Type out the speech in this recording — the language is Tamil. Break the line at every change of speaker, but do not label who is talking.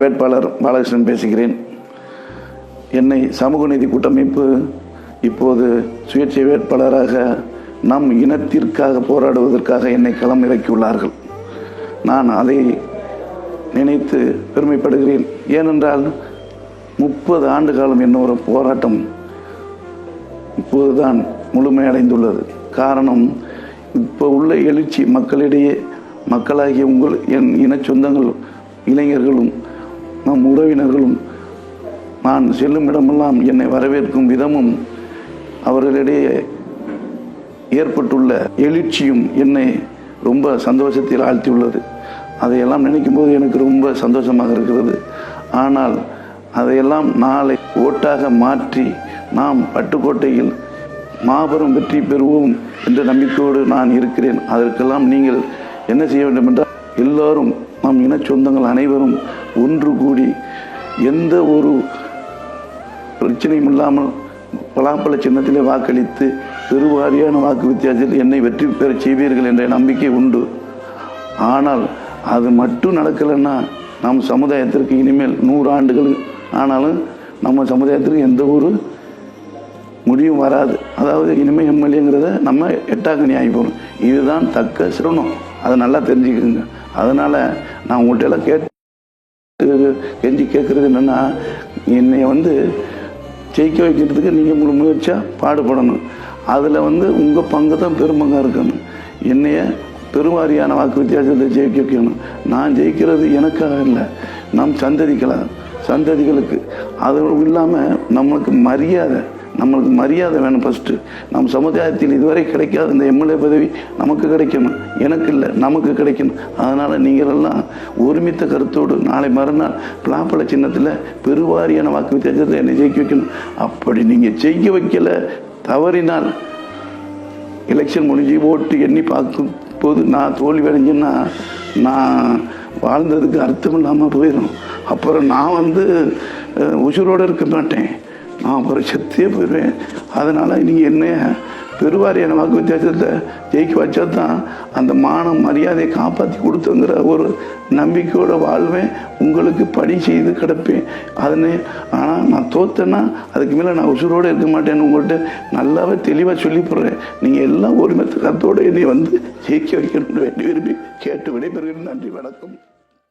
வேட்பாளர் பாலகிருஷ்ணன் பேசுகிறேன். என்னை சமூக நீதி கூட்டமைப்பு இப்போது சுயேட்சை வேட்பாளராக நம் இனத்திற்காக போராடுவதற்காக என்னை களம் இறக்கியுள்ளார்கள். நான் அதை நினைத்து பெருமைப்படுகிறேன். ஏனென்றால் 30 ஆண்டு காலம் என்னோட போராட்டம் இப்போதுதான் முழுமையடைந்துள்ளது. காரணம், இப்போ உள்ள எழுச்சி மக்களிடையே, மக்களாகிய என் இன சொந்தங்கள், இளைஞர்களும் நம் உறவினர்களும் நான் செல்லும் இடமெல்லாம் என்னை வரவேற்கும் விதமும் அவர்களிடையே ஏற்பட்டுள்ள எழுச்சியும் என்னை ரொம்ப சந்தோஷத்தில் ஆழ்த்தியுள்ளது. அதையெல்லாம் நினைக்கும் போது எனக்கு ரொம்ப சந்தோஷமாக இருக்கிறது. ஆனால் அதையெல்லாம் நாளை ஓட்டாக மாற்றி நாம் பட்டுக்கோட்டையில் மாபெரும் வெற்றி பெறுவோம் என்ற நம்பிக்கையோடு நான் இருக்கிறேன். அதற்கெல்லாம் நீங்கள் என்ன செய்ய வேண்டும் என்றால், எல்லோரும் நம் இன சொந்தங்கள் அனைவரும் ஒன்று கூடி எந்த ஒரு பிரச்சனையும் இல்லாமல் பலாப்பழ சின்னத்திலே வாக்களித்து பெருவாரியான வாக்கு வித்தியாசத்தில் என்னை வெற்றி பெற செய்வீர்கள் என்ற நம்பிக்கை உண்டு. ஆனால் அது மட்டும் நடக்கலைன்னா நம் சமுதாயத்திற்கு இனிமேல் 100 ஆண்டுகள் ஆனாலும் நம்ம சமுதாயத்திற்கு எந்த ஒரு முடிவும் வராது. அதாவது இனிமேல் எம்எல்ஏங்கிறத நம்ம எட்டாக்கணி ஆகி போகணும். இதுதான் தக்க சிரமம். அதை நல்லா தெரிஞ்சுக்கோங்க. அதனால் நான் உங்கள்கிட்ட எல்லாம் கெஞ்சி கேட்குறது என்னென்னா, என்னை ஜெயிக்க வைக்கிறதுக்கு நீங்கள் முயற்சியாக பாடுபடணும். அதில் உங்கள் பங்கு தான் பெரும்பங்காக இருக்கணும். என்னைய பெருவாரியான வாக்கு வித்தியாசத்தில் ஜெயிக்க வைக்கணும். நான் ஜெயிக்கிறது எனக்காக இல்லை, நம் சந்ததிகளுக்கு. அது இல்லாமல் நம்மளுக்கு மரியாதை வேணும். ஃபஸ்ட்டு நம் சமுதாயத்தில் இதுவரை கிடைக்காத இந்த எம்எல்ஏ பதவி நமக்கு கிடைக்கணும். எனக்கு இல்லை, நமக்கு கிடைக்கணும். அதனால் நீங்களெல்லாம் ஒருமித்த கருத்தோடு நாளை மறுநாள் பலாப்பழ சின்னத்தில் பெருவாரியான வாக்கு வித்தியாசத்தில் என்னை ஜெயிக்க வைக்கணும். அப்படி நீங்கள் ஜெயிக்க வைக்கலை, தவறினால் எலெக்ஷன் முடிஞ்சு ஓட்டு எண்ணி பார்க்கும் போது நான் தோல்வி அடைஞ்சேன்னா நான் வாழ்ந்ததுக்கு அர்த்தம் இல்லாமல் போயிடும். அப்புறம் நான் உசுரோடு இருக்க மாட்டேன், நான் அப்புறம் செத்தே போயிடுவேன். அதனால் நீங்கள் என்ன பெருவாரியான வாக்கு வித்தியாசத்தை ஜெயிக்க வச்சா தான் அந்த மானம் மரியாதையை காப்பாற்றி கொடுத்துங்கிற ஒரு நம்பிக்கையோடு வாழ்வேன். உங்களுக்கு பணி செய்து கிடப்பேன். ஆனால் நான் தோத்தேன்னா அதுக்கு மேலே நான் உசுரோடு இருக்க மாட்டேன்னு உங்கள்கிட்ட நல்லாவே தெளிவாக சொல்லி போடுறேன். நீங்கள் எல்லாம் ஒருமித்த கருத்தோடு என்னை ஜெயிக்க வைக்கணும்னு வேண்டி விரும்பி கேட்டு விடைபெறுகிறேன். நன்றி, வணக்கம்.